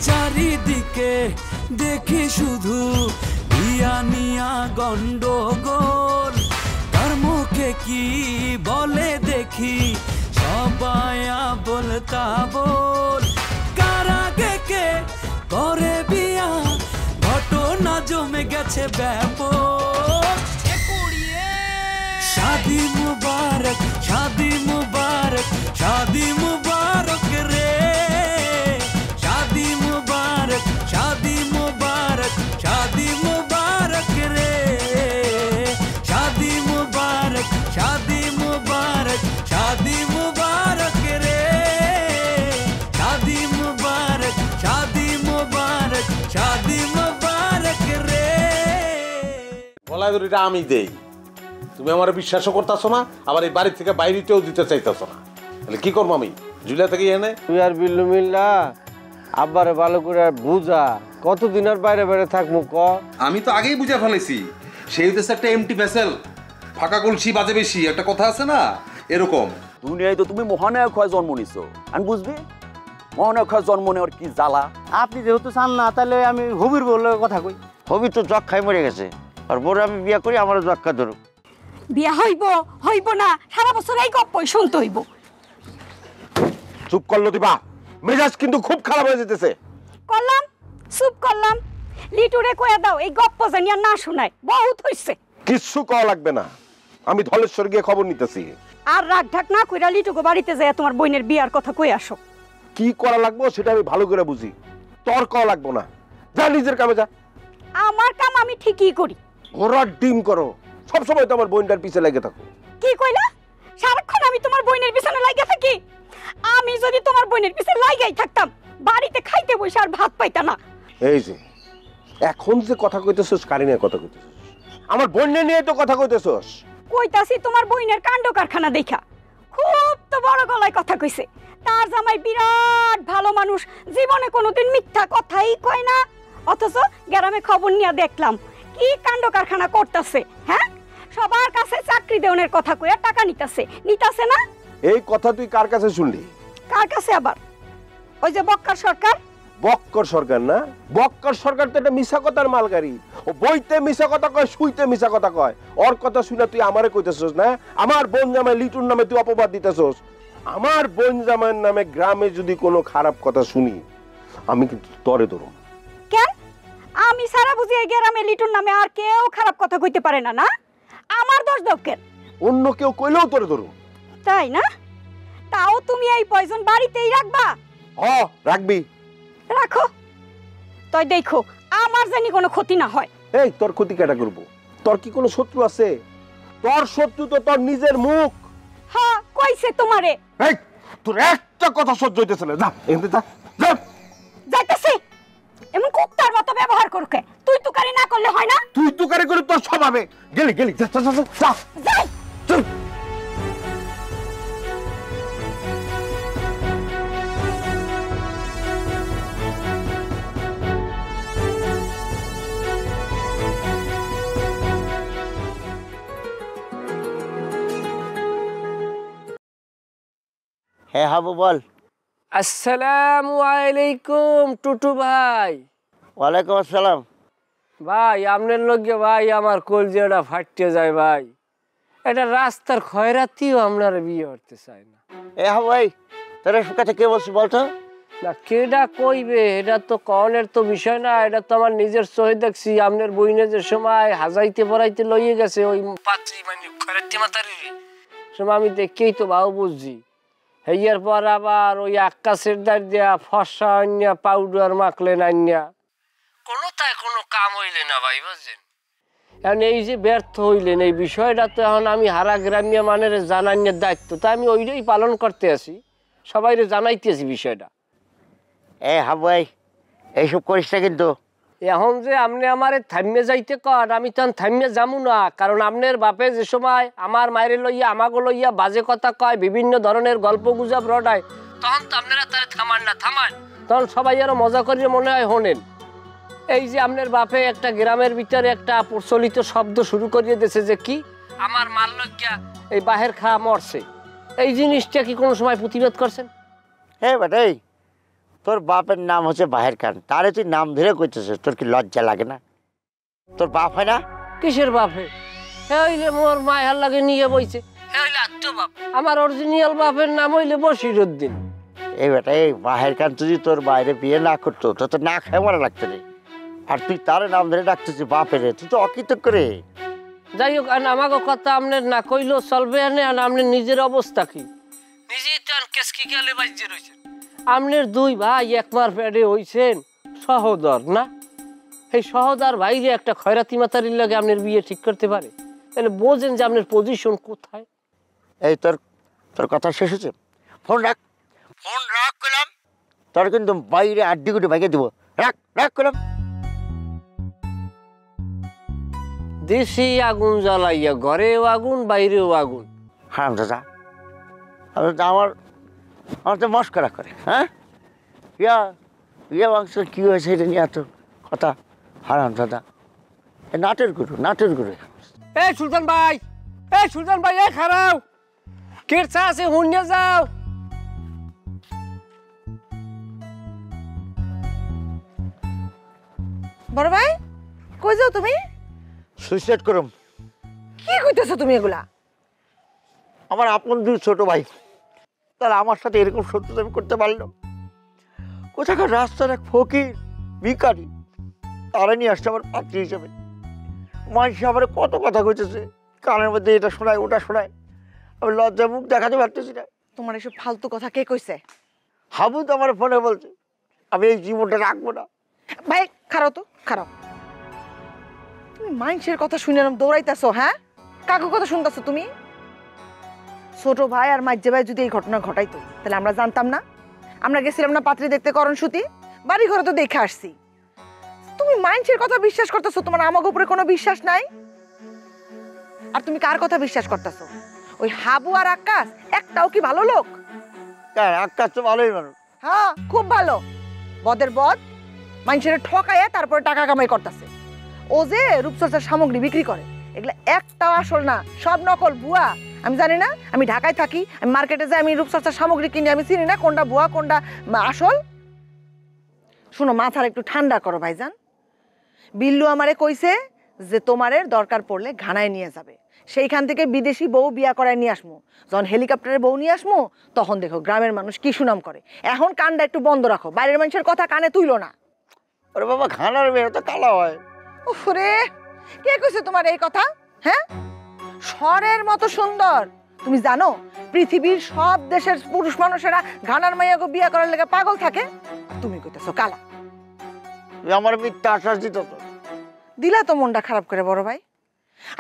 চারিদিকে দেখি শুধু নিয়া গন্ডগোল, কার মুখে কি বলে দেখি সবাই বলতা বল, কার আগে কে করে বিয়া ঘটনা জমে গেছে ব্যাপক। শাদি মুবারক শাদি মুবারক শাদি মুবারক রে, শাদি মুবারক শাদি মুবারক শাদি মুবারক রে, শাদি মুবারক শাদি মুবারক শাদি মুবারক রে, শাদি মুবারক শাদি মুবারক শাদি মুবারক রে। গলায় দড়িটা আমি দেই, তুমি আমার বিশ্বাসও করতেছো না, আবার এই বাড়ি থেকে বাইরেতেও দিতে চাইতেছো না, তাহলে কি করবো আমি? জুলিয়া থেকে এনে তুই আর বিল্লু মিল্লা আব্বারে ভালো করে বুঝা, কতদিন আর বাইরে বাইরে থাকবো ক? আমি তো আগেই বুঝে ফেলেছি, সেই হচ্ছে একটা এমটি ভেসেল, ফাঁকা কলসি বাজে বেশি, একটা কথা আছে না এরকম। দুনিয়ায় তো তুমি মহানায়ক হয়ে জন্ম নিছো, আমি বুঝবি মহানায়ক হয়ে জন্ম নেওয়ার কি জ্বালা। আপনি যেহেতু চান না, তাহলে আমি হবির বলে কথা কই। হবি তো জগ খাই মরে গেছে, আর বড় আমি বিয়া করি আমার জক্কা ধরো। বিয়া হইব হইব না সারা বছর এই গপ্পই শুনতে হইব। চুপ করলো দিবা, মেজাজ কিন্তু খুব খারাপ হয়ে যেতেছে। করলাম চুপ করলাম, লিটুরে কয়ে দাও এই গপ্প জানিয়া না শোনায়, বহুত হইছে। কিচ্ছু কওয়া লাগবে না, আমি ধলেশ্বর গিয়ে খবর নিতেছি। আর রাগ ঢাক না কইরা লিটুকে বাড়িতে যায় তোমার বোনের বিয়ার কথা কই আসো। কি করা লাগবো সেটা আমি ভালো করে বুঝি, তোর কওয়া লাগবো না, যা নিজের কামে যা। আমার কাম আমি ঠিকই করি। ঘোড়ার ডিম করো, সবসময় তো আমার বোনটার পিছে লেগে থাকো। কি কইলা? সারাক্ষণ আমি তোমার বোনের পিছনে লাগা থাকি? আমি যদি তোমার বোনের পিছনে লাগাই থাকতাম বাড়িতে খাইতে বসে আর ভাত পাইতা না। এই যে এখন যে কথা কইতেছস, কারি নিয়ে কথা কইতেছস, আমার বোন নিয়ে তো কথা কইতেছস। কইতাছি তোমার বোনের কাণ্ড কারখানা দেখা। খুব তো বড় গলায় কথা কইছে, তার জামাই বিরাট ভালো মানুষ, জীবনে কোনোদিন মিথ্যা কথাই কয় না, অথচ গ্রামে খবর নিয়ে দেখলাম কি কাণ্ড কারখানা করতেছে। হ্যাঁ, সবার কাছে চাকরি দেওয়ার কথা কইয়া টাকা নিতাছে না? এই কথা তুই কার কাছে শুনলি? কার কাছে আবার? ওই যে বক্কার সরকার। বক্কর সরকার না? বক্কর সরকার তো একটা মিছা কথার মালগাড়ি, ও বইতে মিছা কথা কয়, শুইতে মিছা কথা কয়। ওর কথা শুনে তুই আমারে কইতেছস না, আমার বোন জামাই লিটুর নামে তুই অপবাদ দিতেছস। আমার বোন জামাইয়ের নামে গ্রামে যদি কোনো খারাপ কথা শুনি, আমি কিন্তু তরে ধরুম। কেন? আমি সারা বুঝি এই গ্রামে লিটুর নামে আর কেউ খারাপ কথা কইতে পারে না? না, আমার দোষ দাও কেন? অন্য কেউ কইলেও তোরে ধরুম। তাই না? তাও তুমি এই পয়জন বাড়িতেই রাখবা? হ্যাঁ রাখবি। রাখো, তাই দেখো আমার জানি কোনো ক্ষতি না হয়। এই তোর ক্ষতি কেটা করবো? তোর কি কোনো শত্রু আছে? তোর শত্রু তো তোর নিজের মুখ। হ্যাঁ, কইছে তোমারে। এই তোর একটা কথা সহ্য হইতেছে না, যা এখানে যা। যা যাইতেছি। এমন কুত্তার মতো ব্যবহার করকে, তুই তুকারি না করলে হয় না? তুই তুকারি করে তোর স্বভাবে গেলি যা যা যা যা। যাই। চল। হ্যাঁ হাবু বল। আসসালামু আলাইকুম টুটু ভাই। ওয়ালাইকুম আসসালাম। ভাই আপনার লগে ভাই আমার কলজেটা ফাটিয়ে যায় ভাই, এটা রাস্তার খয়রাতিও আপনার বিয়ে করতে চায় না। এ হাবু ভাই, তোর কাছে কে বলছি বলতো? না কেডা কইবে, এটা তো কনের তো বিষয় না, এটা তো আমার নিজের চোখে দেখছি। আপনার বইনে যে সময় হাজাইতে পড়াইতে লইয়ে গেছে ওই পাত্রী মানে খয়রাতি মাতারি সময় আমি দেখেই তো ভাও বুঝছি। হেয়ার পর আবার ওই আকাশের দাঁড় দিয়া ফসা আনিয়া পাউডার মাখলেন আনিয়া, কোনোটাই কোনো কাম হইলে না ভাই, বুঝছেন? এখন এই যে ব্যর্থ হইলেন এই বিষয়টা তো এখন আমি হারা গ্রামীয় মানের জানানোর দায়িত্ব, তাই আমি ওইটাই পালন করতে আছি, সবাইরে জানাইতেছি বিষয়টা। হাবু ভাই এইসব করিস না কিন্তু। এখন যে আপনি আমারে থামিয়ে যাইতে কর, আমি তখন থামিয়ে যাবো না, কারণ আপনার বাপে যে সময় আমার মায়ের লইয়া আমাকে লইয়া বাজে কথা কয়, বিভিন্ন ধরনের গল্প গুজব রটায়, তখন তো আপনারা তারা থামান না, থামান তখন সবাই আরো মজা করিয়ে মনে হয় শোনেন। এই যে আপনার বাপে একটা গ্রামের ভিতরে একটা প্রচলিত শব্দ শুরু করিয়ে দিয়েছে যে কি আমার মাল লইয়া এই বাহের খাওয়া মরছে, এই জিনিসটা কি কোনো সময় প্রতিবাদ করছেন? হ্যাঁ বেটাই, তোর বাপের নাম হচ্ছে বাহের খান, তারে তুই নাম ধরে কইতেছিস, তোর কি লজ্জা লাগে না? তোর বাপ হয় না? কিসের বাপে? হইলে মোর মায়ের লাগে নিয়ে বইছে, হইলে আত্ম বাপ। আমার অরিজিনাল বাপের নাম হইলে বশিরউদ্দিন। এই বেটা, এই বাহের খান যদি তোর বাইরে বিয়ে না করতো তো তো না খায় মারা লাগতো রে। আর তুই তার নাম ধরে ডাকতেছিস বাপের, তুই তো অকৃতজ্ঞ রে। যাই হোক, আমাকে কথা আপনার না কইলেও চলবে না। আপনার নিজের অবস্থা কি? নিজেই তো কেসকি গেলে বাজিয়ে রয়েছেন। আপনার দুই ভাই একমার পেটে হইছেন সহোদর না? এই সহোদর ভাইরে একটা খয়রাতি মাতারির লাগে আপনার বিয়ে ঠিক করতে পারে? তাহলে বোঝেন যে আপনার পজিশন কোথায়। এই তোর তোর কথা শেষ হচ্ছে? ফোন রাখ, ফোন রাখ করলাম। তোর কিন্তু বাইরে আড্ডি গুটি ভাইকে দিব। রাখ রাখ করলাম। দেশি আগুন জ্বালাইয়া ঘরেও আগুন, বাইরেও আগুন। হারাম দাদা, আমার আমার তো মস্করা করে। হ্যাঁ, ইয়া ইয়া মাংস কী হয়েছে এটা নিয়ে এত কথা? হারাম দাদা, নাটের গুরু, নাটের গুরু। এই সুলতান ভাই, এই সুলতান ভাই, এই খারাও কেরছা আছে, হুন্যে যাও। বড় ভাই, কই যাও তুমি? সুইসাইড করুম। কি কইতেছো তুমি এগুলা? আমার আপন দুই ছোট ভাই, তারা আমার সাথে এরকম শত্রুতা আমি করতে পারলাম? কোথাকার রাস্তার এক ফকির ভিখারি, তারা নিয়ে আসছে আমার পাত্রী হিসাবে। মানুষ আমার কত কথা কইতেছে, কানের মধ্যে এটা শোনায় ওটা শোনায়, আমি লজ্জা মুখ দেখাতে পারতেছি না। তোমার এসব ফালতু কথা কে কইছে? হাবু তো আমার ফোনে বলছে আমি এই জীবনটা রাখবো না। ভাই খারাও তো, খারাও। তুমি মানুষের কথা শুনে দৌড়াইতেছো? হ্যাঁ, কাকু কথা শুনতেছো তুমি? ছোট ভাই আর মাঝে ভাই যদি এই ঘটনা ঘটাইতো তাহলে আমরা জানতাম না? আমরা গেছিলাম না পাত্রী দেখতে করণসূতি? বাড়ি ঘরে তো দেখে আসছি। তুমি মানুষের কথা বিশ্বাস করতেছো, তোমার আমাকে উপরে কোনো বিশ্বাস নাই? আর তুমি কার কথা বিশ্বাস করতেছো? ওই হাবু আর আকাশ একটাও কি ভালো লোক? আকাশ তো ভালোই মানুষ। হ্যাঁ, খুব ভালো। বদের বদ, মানুষের ঠকাইয়া তারপরে টাকা কামাই করতেছে। ও যে রূপচর্চার সামগ্রী বিক্রি করে, এগুলো একটাও আসল না, সব নকল, ভুয়া। আমি জানি না, আমি ঢাকায় থাকি, আমি মার্কেটে যাই, আমি রূপচর্চার সামগ্রী কিনি, আমি চিনি না কোনটা ভুয়া কোনটা আসল। শোনো, মাথার একটু ঠান্ডা করো ভাইজান। বিল্লু আমারে কইছে যে তোমারে দরকার পড়লে ঘানায় নিয়ে যাবে, সেইখান থেকে বিদেশি বউ বিয়া করায় নিয়ে আসমু। যখন হেলিকপ্টারে বউ নিয়ে আসমু তখন দেখো গ্রামের মানুষ কি সুনাম করে। এখন কানটা একটু বন্ধ রাখো, বাইরের মানুষের কথা কানে তুইলো না। ওরে বাবা, ঘানার মেয়ে তো কালো হয়। উফরে, কে কইছে তোমার এই কথা? হ্যাঁ, স্বরের মতো সুন্দর। তুমি জানো পৃথিবীর সব দেশের পুরুষ মানুষেরা ঘানার মাইয়াকে বিয়ে করার লেগে পাগল থাকে, তুমি কইতেছো কালা। আমার মিথ্যা আশ্বাস দিত তো। দিলা তো মনটা খারাপ করে বড় ভাই।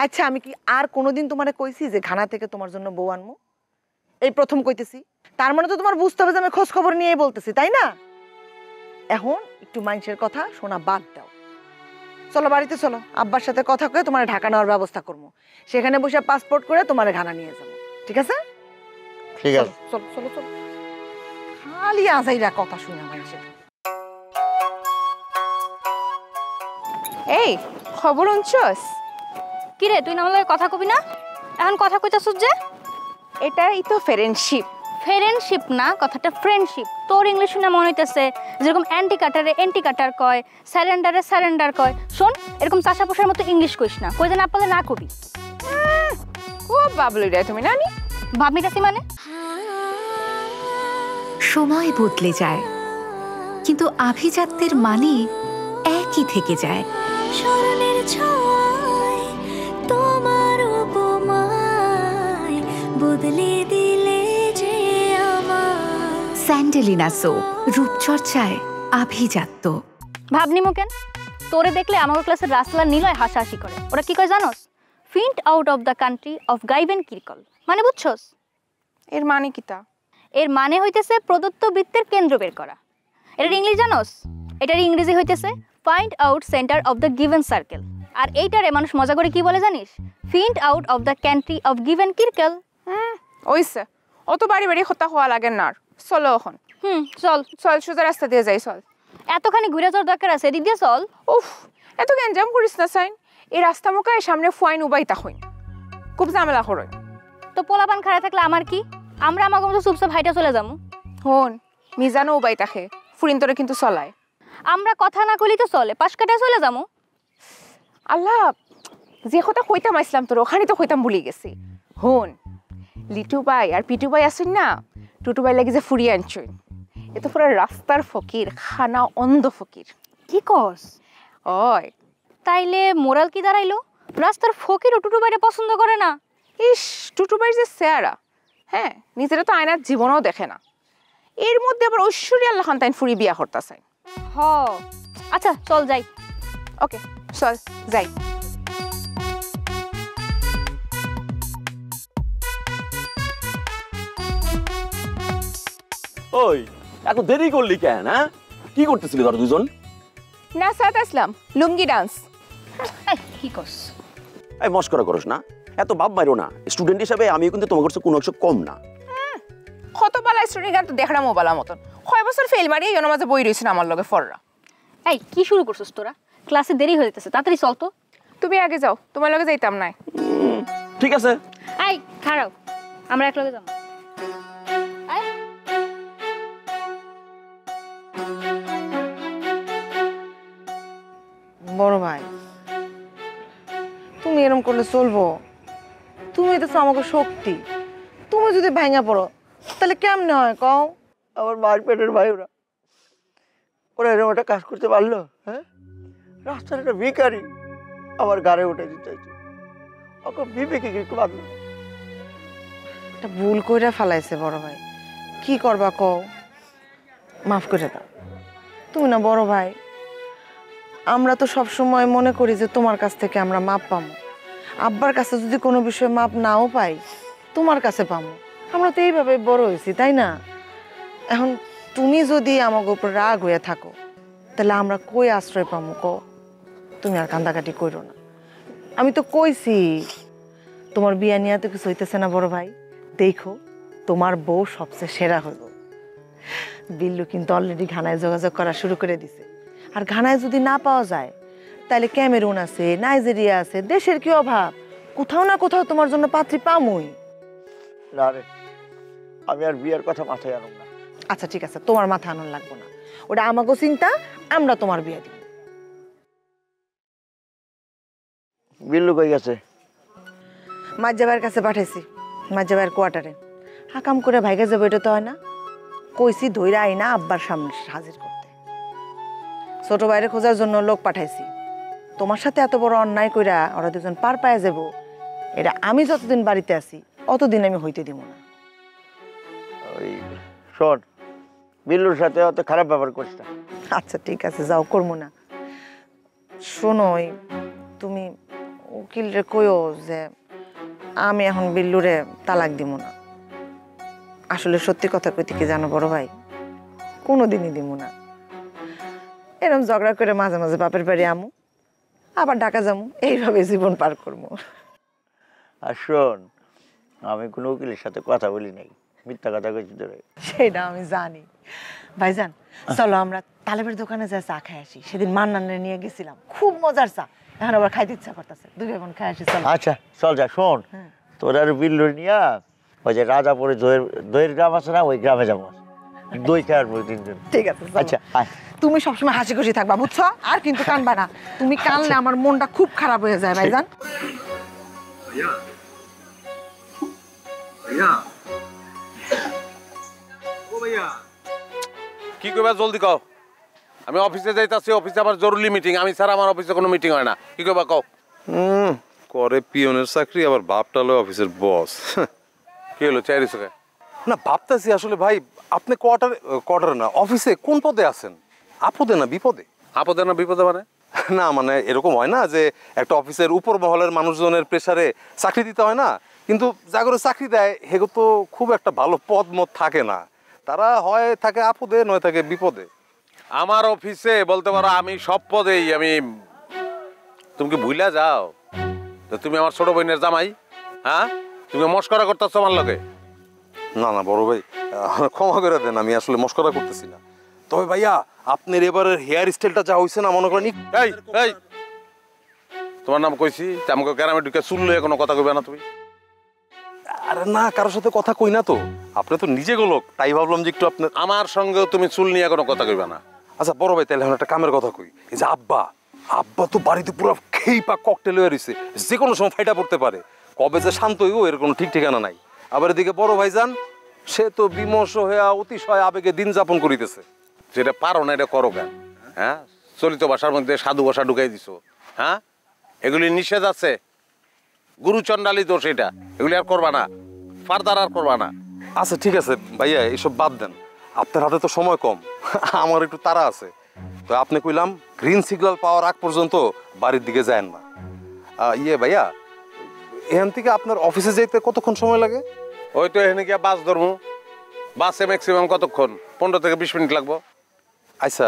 আচ্ছা, আমি কি আর কোনোদিন তোমারে কইছি যে ঘানা থেকে তোমার জন্য বউ আনমু? এই প্রথম কইতেছি। তার মানে তো তোমার বুঝতে হবে যে আমি খোঁজ খবর নিয়ে বলতেছি, তাই না? এখন একটু মানুষের কথা শোনা বাদ দাও। চলো বাড়িতে চলো, আব্বার সাথে কথা কয়ে তোমার ঢাকা নেওয়ার ব্যবস্থা করবো। সেখানে বসে পাসপোর্ট করে তোমার ঘানা নিয়ে যাবো, ঠিক আছে? ঠিক আছে, চলো চলো চলো। খালি আজাইরা কথা শুনে মানুষের। এই খবর শুনছস? কি রে, তুই না আমার কথা কবি না? এখন কথা কইতাছস যে? এটাই তো ফ্রেন্ডশিপ। ফ্রেন্ডশিপ না, কথাটা ফ্রেন্ডশিপ। তোর ইংলিশ শুনে মনে হইতেছে যেরকম অ্যান্টি কাটারে অ্যান্টি কাটার কয়, স্যারেন্ডারে স্যারেন্ডার কয়। শোন, এরকম চাষা পোষার মতো ইংলিশ কইস না, কই যেন আপনাদের না কবি। খুব বাবলুই রে তুমি, নানি ভাবনি কাছি মানে? সময় বদলে যায়, কিন্তু আভিজাত্যের মানে একই থেকে যায়। স্মরণের ছোঁয়ায় তোমার উপমায় বদলে দিলে যে আমার। স্যান্ডেলিনা সো, রূপচর্চায় আভিজাত্য। ভাবনি মুকেন, তোরে দেখলে আমার ক্লাসের রাসলা নিলয় হাসাহাসি করে। ওরা কি কয় জানোস? Find out of the country of given circle. মানে বুঝছস? এর মানে কিতা? এর মানে হইতেছে প্রদত্ত বৃত্তের কেন্দ্র বের করা। এটার ইংলিশ জানোস? এটার ইংরেজি হইতেছে find out centre of the given circle. আর এইটারে মানুষ মজা করে কি বলে জানিস? Find out of the country of given circle. ওইসে অত বাড়ি বাড়ি হতা হওয়া লাগে না। চলো এখন। চল চল, সোজা রাস্তা দিয়ে যাই। চল, এতখানি ঘুরে যাওয়ার দরকার আছে? এদিক দিয়ে চল। উফ, এত গ্যাঞ্জাম করিস না সাইন। এই রাস্তা মোকায় সামনে ফুয়াইন উবাইতা হইন, খুব ঝামেলা করই। তো পোলাপান খাড়া থাকলে আমার কি? আমরা আমাকে মতো চুপচাপ হাইটা চলে যাবো। হন, মিজানো উবাইতাখে ফুরিন তোরে কিন্তু চলায়। আমরা কথা না কইলে তো চলে, পাশ কাটায় চলে যাবো। আল্লাহ, যে কথা কইতাম আসলাম তোর ওখানে তো কইতাম ভুলে গেছি। হন, লিটু ভাই আর পিটু ভাই আসুন না, টুটু ভাই লাগি যে ফুরিয়ে আনছুন, এ তো পুরো রাস্তার ফকির, খানা অন্ধ ফকির। কি কস? ওই তাইলে মোরাল কি দাঁড়াইলো? রাস্তার ফকির ও টুটু বাইরে পছন্দ করে না? ইস, টুটু ভাইয়ের যে চেহারা, হ্যাঁ নিজেরা তো আয়নার জীবনেও দেখে না, এর মধ্যে আবার ঐশ্বর্য আল্লাহ খান তাইন ফুরি বিয়া করতেছেন। হ, আচ্ছা চল যাই। ওকে চল যাই। ওই এত দেরি করলি কেন? হ্যাঁ, কি করতেছিলি তোরা দুজন? না সাথ আসলাম, লুঙ্গি ডান্স। কি কস? এই মস্করা করস না, এত ভাব মারো না। স্টুডেন্ট হিসাবে আমিও কিন্তু তোমার কাছে কোনো অংশ কম না। কত বালা স্টুডেন্ট তো দেখরা মোবালা মতন, কয় বছর ফেল মারি এই মাঝে বই রয়েছেন আমার লগে ফররা। এই কি শুরু করছিস তোরা? ক্লাসে দেরি হয়ে যেতেছে, তাড়াতাড়ি চল তো। তুমি আগে যাও, তোমার লগে যাইতাম না। ঠিক আছে। এই খারাপ, আমরা একলগে যাবো। বড় ভাই, তুমি এরকম করলে চলবো? তুমি তো আমাকে শক্তি, তুমি যদি ভাঙা পড়ো তাহলে কেমনে হয় কও? আমার মার পেটের ভাই ওরা, ওরা এরকম একটা কাজ করতে পারলো? হ্যাঁ, রাস্তার একটা ভিখারি আমার গাড়ি উঠে দিতে চাইছে, ওকে বিবেকে একটু বাঁধলো। একটা ভুল কইরা ফেলাইছে বড় ভাই, কি করবা কও? মাফ করে দাও। তুমি না বড় ভাই, আমরা তো সব সময় মনে করি যে তোমার কাছ থেকে আমরা মাপ পাবো। আব্বার কাছে যদি কোনো বিষয়ে মাপ নাও পাই, তোমার কাছে পাবো। আমরা তো এইভাবে বড় হয়েছি, তাই না? এখন তুমি যদি আমাকে উপর রাগ হয়ে থাকো, তাহলে আমরা কই আশ্রয় পাবো কও? তুমি আর কান্দাকাটি করো না। আমি তো কইছি তোমার বিয়া নিয়ে তো কিছু হইতেছে না বড় ভাই, দেখো তোমার বউ সবচেয়ে সেরা হইব। বিল্লু কিন্তু অলরেডি ঘানায় যোগাযোগ করা শুরু করে দিছে। আর ঘানায় যদি না পাওয়া যায়, তাহলে ক্যামেরুন আছে, নাইজেরিয়া আছে, দেশের কি অভাব? কোথাও না কোথাও তোমার জন্য পাত্রী পামই। না রে, আমি আর বিয়ের কথা মাথায় আনুম না। আচ্ছা ঠিক আছে, তোমার মাথা আনন্দ লাগবো না, ওটা আমাকে চিন্তা, আমরা তোমার বিয়ে দিব। বিল্লু কই গেছে? মাজ্জাবার কাছে পাঠাইছি, মাজ্জাবার কোয়ার্টারে। হাকাম করে ভাইগে যাবো, এটা তো হয় না। কইছি ধইরা আইনা আব্বার সামনে হাজির করতে। ছোট বাইরে খোঁজার জন্য লোক পাঠাইছি। তোমার সাথে এত বড় অন্যায় কইরা ওরা দুজন পার পায়ে যাব, এটা আমি যতদিন বাড়িতে আছি অতদিন আমি হইতে দিব না। ওই শোন, বিল্লুর সাথে অত খারাপ ব্যবহার করিস না। আচ্ছা ঠিক আছে, যাও, করবো না। শোনো, তুমি উকিলরে কইও যে আমি এখন বিল্লুরে তালাক দিব না। আসলে সত্যি কথা কইতে কি জানো বড় ভাই, কোনোদিনই দিব না। এরকম ঝগড়া করে মাঝে মাঝে বাপের বাড়ি আমু, আবার ঢাকা যামু, এইভাবে জীবন পার করবো। আর শোন, আমি কোনো উকিলের সাথে কথা বলি নাই, মিথ্যা কথা কইছি তোরে। সেটা আমি জানি। ভাইজান চলো আমরা তালেবের দোকানে যা চা খাই আসি। সেদিন মান্নানে নিয়ে গেছিলাম, খুব মজার চা, এখন আবার খাইতে ইচ্ছা করতেছে। দুই ভাই বোন খাই আসি চলো। আচ্ছা চল যা। শোন, তোর আর বিল্লুর নিয়া ওই যে রাজাপুরে দইয়ের গ্রাম আছে না, ওই গ্রামে যাবো, দই খাওয়ার পর তিনজন। ঠিক আছে আচ্ছা, তুমি সবসময় হাসি খুশি থাকবা, বুঝছো? আর কিন্তু কানবা না, তুমি কানলে আমার মনটা খুব খারাপ হয়ে যায় ভাইজান। কি কইবা জলদি কও। আমি অফিসে যাইতাছি, অফিসে আবার জরুরি মিটিং, আমি স্যার আমার অফিসে কোনো মিটিং হয় না। কি কইবা কও। করে পিয়নের চাকরি, আবার বাপটালো অফিসের বস। কি হলো চাইরিস? না ভাবতেছি আসলে ভাই, আপনি কোয়ার্টারে না অফিসে কোন পদে আছেন? আপদে না বিপদে? আপদে না বিপদে মানে? না মানে এরকম হয় না যে একটা অফিসের উপর মহলের মানুষজনের প্রেসারে চাকরি দিতে হয় না, কিন্তু যা করে চাকরি দেয় সেগুলো তো খুব একটা ভালো পদ মত থাকে না, তারা হয় থাকে আপদে নয় থাকে বিপদে। আমার অফিসে বলতে পারো আমি সব পদেই। আমি, তুমি কি ভুইলা যাও তুমি আমার ছোট বোনের জামাই? হ্যাঁ, তুমি মস্করা করতেছো আমার লগে। না না বড় ভাই, ক্ষমা করে দেন, আমি আসলে মস্করা করতেছি না। তবে ভাইয়া আপনার এবারের হেয়ার স্টাইলটা যা হয়েছে না, মনে করেন এই এই তোমার নাম কইছি, আমাকে গ্রামে ঢুকে চুল লয়ে কোনো কথা কইবে না তুমি। আরে না, কারোর সাথে কথা কই না তো। আপনি তো নিজে গোলক, তাই ভাবলাম যে একটু আপনার। আমার সঙ্গেও তুমি চুল নিয়ে কোনো কথা কইবা না। আচ্ছা বড় ভাই, তাহলে এখন একটা কামের কথা কই। এই যে আব্বা তো বাড়িতে পুরো খেই পা ককটেল হয়ে রয়েছে, যে কোনো সময় ফাইটা পড়তে পারে। কবে যে শান্ত হইব এর কোনো ঠিক ঠিকানা নাই। আবার এদিকে বড় ভাইজান, সে তো বিমর্ষ হয়ে অতিশয় আবেগে দিন যাপন করিতেছে। যেটা পারো না এটা করো কেন? হ্যাঁ, চলিত ভাষার মধ্যে সাধু ভাষা ঢুকাই দিছো। হ্যাঁ, এগুলি নিষেধ আছে, গুরুচণ্ডালি দোষ এটা। এগুলি আর করবা না, ফার্দার আর করবা না। আচ্ছা ঠিক আছে ভাইয়া, এইসব বাদ দেন। আপনার হাতে তো সময় কম, আমার একটু তাড়া আছে। তো আপনি কইলাম গ্রিন সিগন্যাল পাওয়ার আগ পর্যন্ত বাড়ির দিকে যায়েন না। ভাইয়া, এখান থেকে আপনার অফিসে যেতে কতক্ষণ সময় লাগে? ওই তো এখানে গিয়ে বাস ধরবো। বাসে ম্যাক্সিমাম কতক্ষণ? 15 থেকে 20 মিনিট লাগবো। আচ্ছা,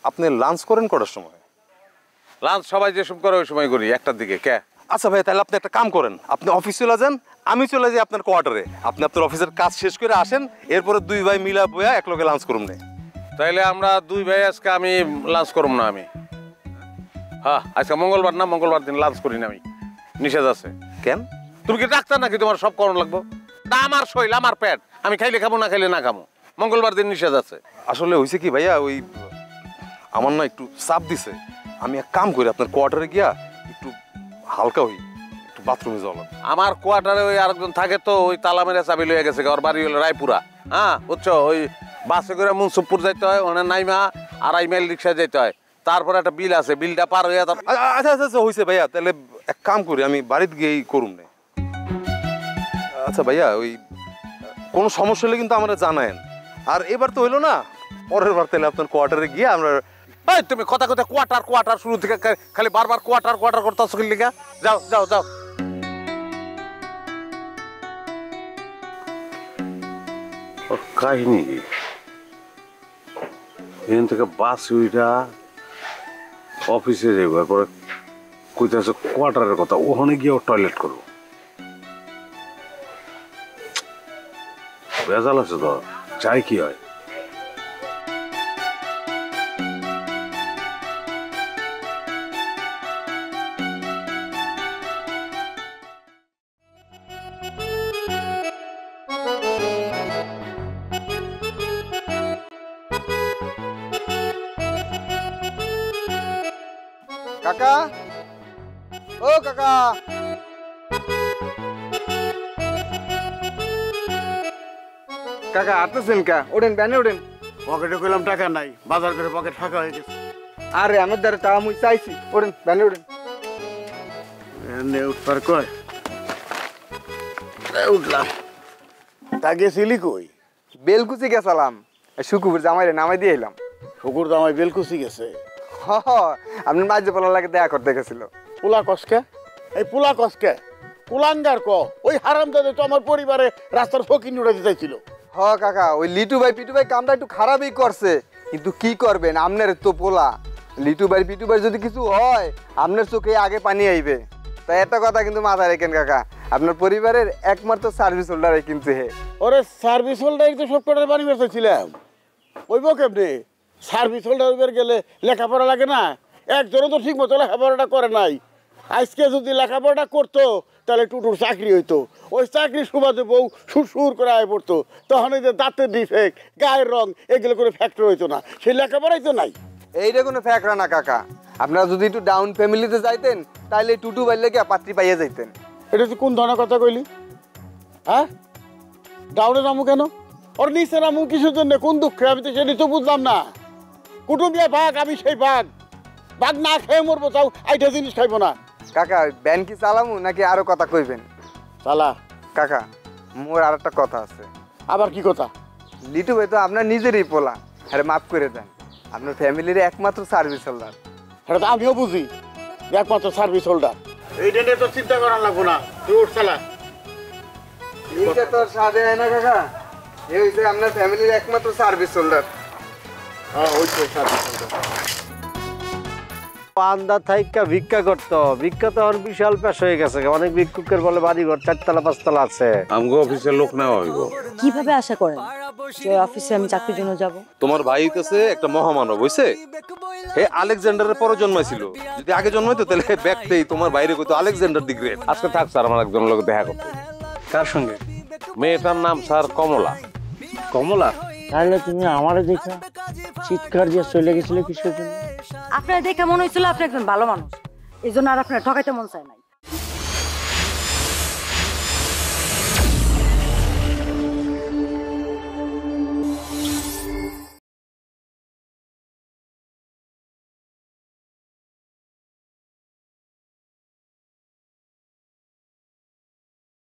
আপনি লাঞ্চ করেন কটার সময়? লাঞ্চ সবাই যেসব করে ওই সময় করি, 1টার দিকে। কে? আচ্ছা ভাই, তাহলে আপনি একটা কাম করেন, আপনি অফিস চলে যান, আমি চলে যাই আপনার কোয়ার্টারে। আপনি আপনার অফিসের কাজ শেষ করে আসেন, এরপরে 2 ভাই মিলা বইয়া একলগে লাঞ্চ করুন। তাইলে আমরা 2 ভাই আজকে আমি লাঞ্চ করব না। আমি হ্যাঁ, আজকে মঙ্গলবার না, মঙ্গলবার দিন লাঞ্চ করি না আমি, নিষেধ আছে। কেন? তুমি কি ডাক্তার নাকি তোমার সব করণ লাগবো? তা আমার শরীর, আমার পেট, আমি খাইলে খাবো, না খাইলে না খাবো। মঙ্গলবার দিন নিষেধ আছে। আসলে হয়েছে কি ভাইয়া, ওই আমার না একটু চাপ দিছে। আমি এক কাম করি, আপনার কোয়ার্টারে গিয়া একটু হালকা হই, একটু বাথরুমে যাওয়া লাগবে। আমার কোয়ার্টারে ওই আরেকজন থাকে, তো ওই তালা মেরে চাবি লয়ে গেছে। ওর বাড়ি হলো রায়পুরা। হ্যাঁ বুঝছো, ওই বাসে করে মুন্সুপুর যাইতে হয়, ওখানে নাইমা 2.5 মাইল রিক্সায় যেতে হয়। তারপরে একটা বিল আছে, বিলটা পার হইয়া। আচ্ছা আচ্ছা হয়েছে ভাইয়া, তাহলে এক কাম করি, আমি বাড়িতে গিয়েই করুন না। আচ্ছা ভাইয়া, ওই কোনো সমস্যা হলে কিন্তু আমরা জানায়েন। আর এবার তো হইলো না, পরের বার তাহলে আপনার কোয়ার্টারে গিয়ে আমরা। তুমি কথা কোয়ার্টার শুরু থেকে খালি বারবার কোয়ার্টার করতেছো কি লিগা? যাও যাও যাও। কাহিনী কি? এখান থেকে বাস উইটা অফিসে যাবো, এরপরে কইতেছে কোয়ার্টারের কথা, ওখানে গিয়ে টয়লেট করবো। বেজাল আছে তো, চাই কি হয়? কাকা, ও কাকা, কাকা আসতেছেন কা? ওঠেন, ব্যানে ওঠেন। পকেটে কইলাম টাকা নাই, বাজার করে পকেট ফাঁকা হয়ে গেছে। আরে আমার দ্বারা টাকা মুই চাইছি। ওঠেন, ব্যানে ওঠেন। এনে উঠবার কয় উঠলাম। তা গেছিলি কই? বেলকুচি গেছিলাম, শুকুর জামাইরে নামাই দিয়ে এলাম। শুকুর জামাই বেলকুচি গেছে? আপনি মাঝে পোলা লাগে দেখা করতে গেছিল। পোলা কসকে? এই পোলা কসকে কুলাঙ্গার ক? ওই হারামজাদা তো আমার পরিবারে রাস্তার ফকির উড়াতে চাইছিল। কাকা, ওই লিটু ভাই পিটু ভাই কামটা একটু খারাপই করছে, কিন্তু কি করবেন, আপনার তো পোলা। লিটু ভাই পিটু ভাই যদি কিছু হয়, আপনার চোখে আগে পানি আইবে। তাই একটা কথা কিন্তু মাথায় রেখেন কাকা, আপনার পরিবারের একমাত্র সার্ভিস হোল্ডার কিন্তু হে। ওরে সার্ভিস হোল্ডার তো সব কটার বাড়ি বেঁচেছিলাম। ওইব কেমনি? সার্ভিস হোল্ডার গেলে লেখাপড়া লাগে না? একজনও তো ঠিক মতো লেখাপড়াটা করে নাই। আজকে যদি লেখাপড়াটা করতো তাহলে টুটুর চাকরি হইতো। ওই চাকরির সুবাদে বউ সুর করে আয় পড়তো, তখন এই যে দাঁতের ডিফেক্ট, গায়ের রং, এগুলো করে ফ্যাক্টর হইতো না। সেই লেখাপড়াই তো নাই। এইটা কোনো ফ্যাক্টর না কাকা, আপনারা যদি একটু ডাউন ফ্যামিলিতে যাইতেন তাহলে টুটু বাইলে গিয়ে পাত্রী পাইয়া যাইতেন। এটা তুই কোন ধরনের কথা কইলি? হ্যাঁ, ডাউনে নামু কেন? ওর নিচে নামু কিছুর জন্য? কোন দুঃখে? আমি তো সেটি তো বুঝলাম না। কুটুম্বিয়া ভাগ, আমি সেই ভাগ না খেয়ে মরবো, তাও আইটা জিনিস খাইবো না। কাকা, ব্যান কি চালামু নাকি আরো কথা কইবেন? চালা। কাকা, মোর আর একটা কথা আছে। আবার কি কথা? লিটু ভাই তো আপনার নিজেরই পোলা, আরে মাফ করে দেন। আপনার ফ্যামিলির একমাত্র সার্ভিস হোল্ডার। সেটা তো আমিও বুঝি, একমাত্র সার্ভিস হোল্ডার। এইটা নিয়ে তো চিন্তা করার লাগবো না, তুই উঠ চালা। এইটা তো সাদে হয় না কাকা, এই হইছে আপনার ফ্যামিলির একমাত্র সার্ভিস হোল্ডার। হ্যাঁ, ওইটাই সার্ভিস হোল্ডার। আন্দা থাইকা ভিক্ষা করতো, ভিক্ষা তো এখন বিশাল পেশ হয়ে গেছে। অনেক ভিক্ষুকের বলে বাড়িঘর 4তলা 5তলা আছে। আমগো অফিসের লোক নেওয়া হইব। কিভাবে আশা করেন যে অফিসে আমি চাকরির জন্য যাব? তোমার ভাই হইতেছে একটা মহামানব, হইছে? হে আলেকজান্ডারের পরে জন্মাইছিল। যদি আগে জন্মাইতো তাহলে ব্যাগতেই তোমার বাইরে কইতো আলেকজান্ডার দি গ্রেট। আজকে থাক স্যার, আমার একজন লোক দেখা করতে। কার সঙ্গে? মেয়েটার নাম স্যার কমলা। কমলা? তাহলে তুমি আমারে দেখা চিৎকার দিয়ে চলে গেছিলে কিসের জন্য? আপনার দেখে মনে হয়েছিল আপনি একজন ভালো মানুষ, এই জন্য আর আপনার ঠকাইতে মন চায় না।